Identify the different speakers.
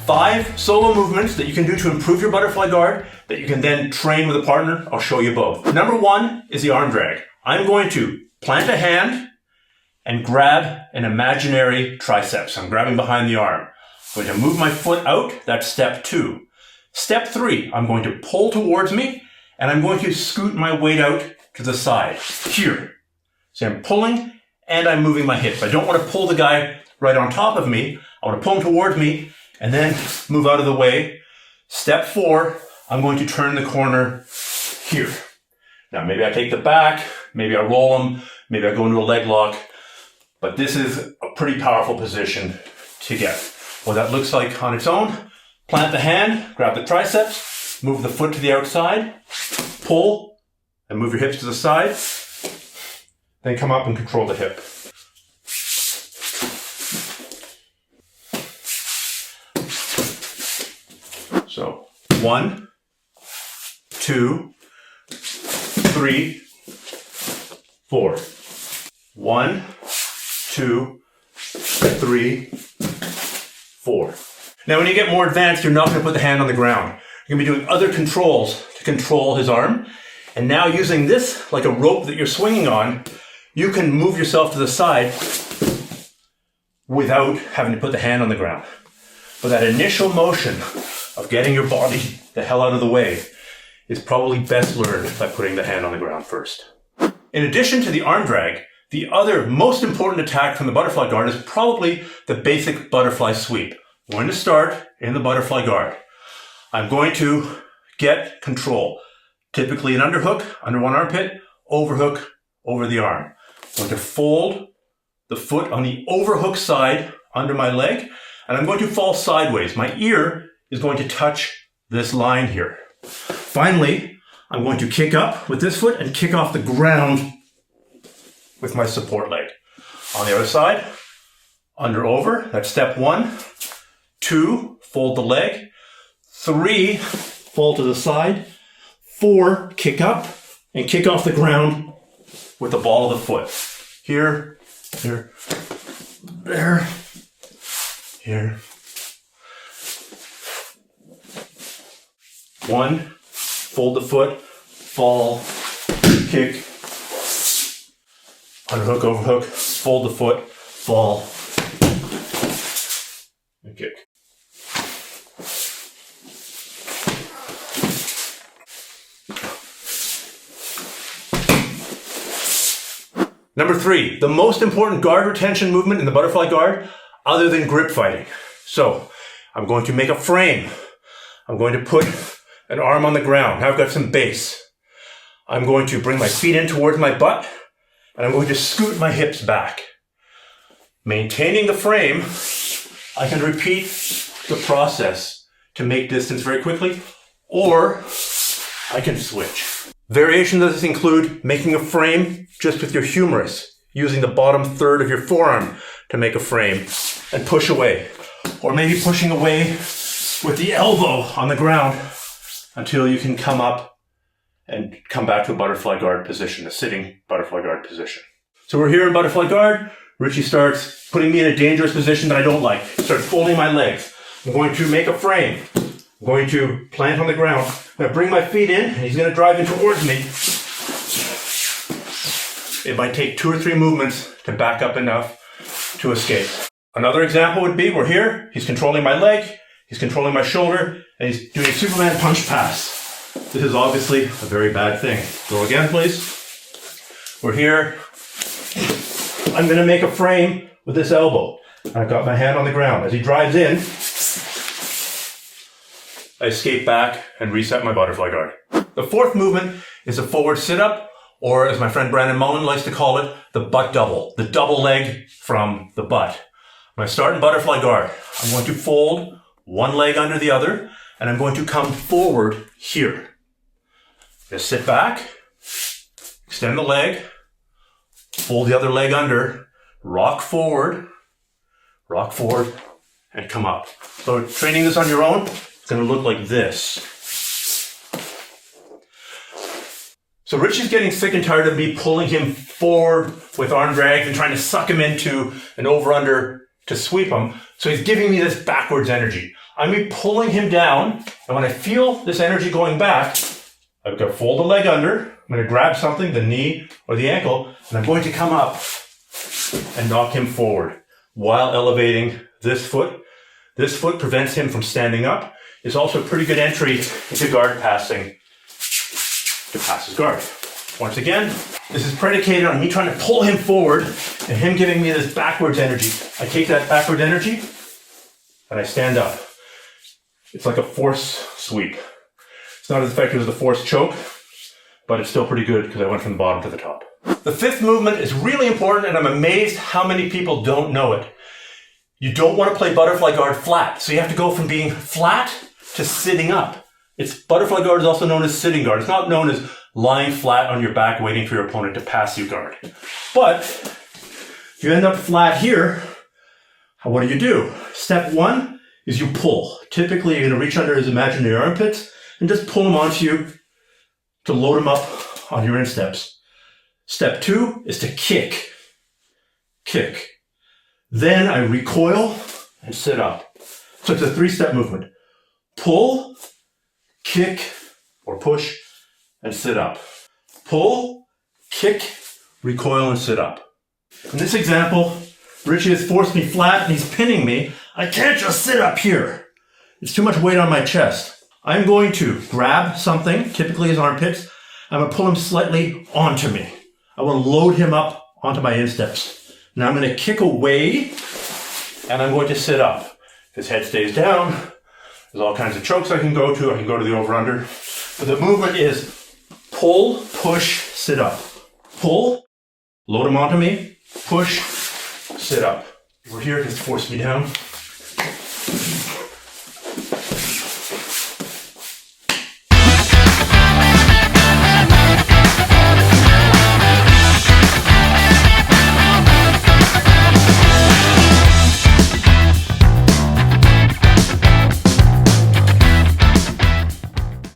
Speaker 1: 5 solo movements that you can do to improve your butterfly guard that you can then train with a partner. I'll show you both. Number 1 is the arm drag. I'm going to plant a hand and grab an imaginary triceps. I'm grabbing behind the arm. I'm going to move my foot out. That's step 2. Step 3, I'm going to pull towards me and I'm going to scoot my weight out to the side here. So I'm pulling and I'm moving my hips. I don't want to pull the guy right on top of me. I want to pull him towards me and then move out of the way. Step 4, I'm going to turn the corner here. Now maybe I take the back, maybe I roll him, maybe I go into a leg lock, but this is a pretty powerful position to get. What that looks like on its own, plant the hand, grab the triceps, move the foot to the outside, pull, and move your hips to the side, then come up and control the hip. So 1, 2, 3, 4. 1, 2, 3, 4. Now when you get more advanced, you're not going to put the hand on the ground. You're going to be doing other controls to control his arm. And now using this like a rope that you're swinging on, you can move yourself to the side without having to put the hand on the ground. But that initial motion of getting your body the hell out of the way is probably best learned by putting the hand on the ground first. In addition to the arm drag, the other most important attack from the butterfly guard is probably the basic butterfly sweep. I'm going to start in the butterfly guard. I'm going to get control. Typically an underhook under one armpit, overhook over the arm. I'm going to fold the foot on the overhook side under my leg, and I'm going to fall sideways. My ear is going to touch this line here. Finally, I'm going to kick up with this foot and kick off the ground with my support leg. On the other side, under over, that's step 1. 2, fold the leg. 3, fall to the side. 4, kick up and kick off the ground with the ball of the foot. Here, here, there, here. 1, fold the foot, fall, kick, underhook, overhook, fold the foot, fall, and kick. Number 3, the most important guard retention movement in the butterfly guard other than grip fighting. So I'm going to make a frame. I'm going to put an arm on the ground. Now I've got some base. I'm going to bring my feet in towards my butt and I'm going to scoot my hips back. Maintaining the frame, I can repeat the process to make distance very quickly, or I can switch. Variations of this include making a frame just with your humerus, using the bottom third of your forearm to make a frame and push away. Or maybe pushing away with the elbow on the ground until you can come up and come back to a butterfly guard position, a sitting butterfly guard position. So we're here in butterfly guard. Richie starts putting me in a dangerous position that I don't like. Starts folding my legs. I'm going to make a frame. I'm going to plant on the ground. I'm going to bring my feet in, and he's going to drive in towards me. It might take 2 or 3 movements to back up enough to escape. Another example would be, we're here, he's controlling my leg, he's controlling my shoulder, and he's doing a Superman punch pass. This is obviously a very bad thing. Go again, please. We're here. I'm going to make a frame with this elbow. I've got my hand on the ground. As he drives in, I escape back and reset my butterfly guard. The 4th movement is a forward sit-up, or as my friend Brandon Mullen likes to call it, the butt double, the double leg from the butt. When I start in butterfly guard, I'm going to fold one leg under the other, and I'm going to come forward here. Just sit back, extend the leg, fold the other leg under, rock forward, and come up. So training this on your own, it's going to look like this. So Richie's getting sick and tired of me pulling him forward with arm drags and trying to suck him into an over-under to sweep him. So he's giving me this backwards energy. I'm gonna be pulling him down, and when I feel this energy going back, I'm gonna fold the leg under, I'm gonna grab something, the knee or the ankle, and I'm going to come up and knock him forward while elevating this foot. This foot prevents him from standing up. It's also a pretty good entry into guard passing to pass his guard. Once again, this is predicated on me trying to pull him forward and him giving me this backwards energy. I take that backward energy and I stand up. It's like a force sweep. It's not as effective as the force choke, but it's still pretty good because I went from the bottom to the top. The fifth movement is really important, and I'm amazed how many people don't know it. You don't want to play butterfly guard flat. So you have to go from being flat to sitting up. Butterfly guard is also known as sitting guard. It's not known as lying flat on your back waiting for your opponent to pass you guard. But if you end up flat here, what do? Step one is you pull. Typically, you're going to reach under his imaginary armpits and just pull him onto you to load him up on your insteps. Step two is to kick. Kick. Then I recoil and sit up. So it's a 3-step movement. Pull, kick, or push, and sit up. Pull, kick, recoil, and sit up. In this example, Richie has forced me flat and he's pinning me. I can't just sit up here. It's too much weight on my chest. I'm going to grab something, typically his armpits. I'm going to pull him slightly onto me. I want to load him up onto my insteps. Now I'm going to kick away and I'm going to sit up. If his head stays down, there's all kinds of chokes I can go to. I can go to the over-under. But the movement is pull, push, sit up. Pull, load him onto me, push, sit up. Over here, just force me down.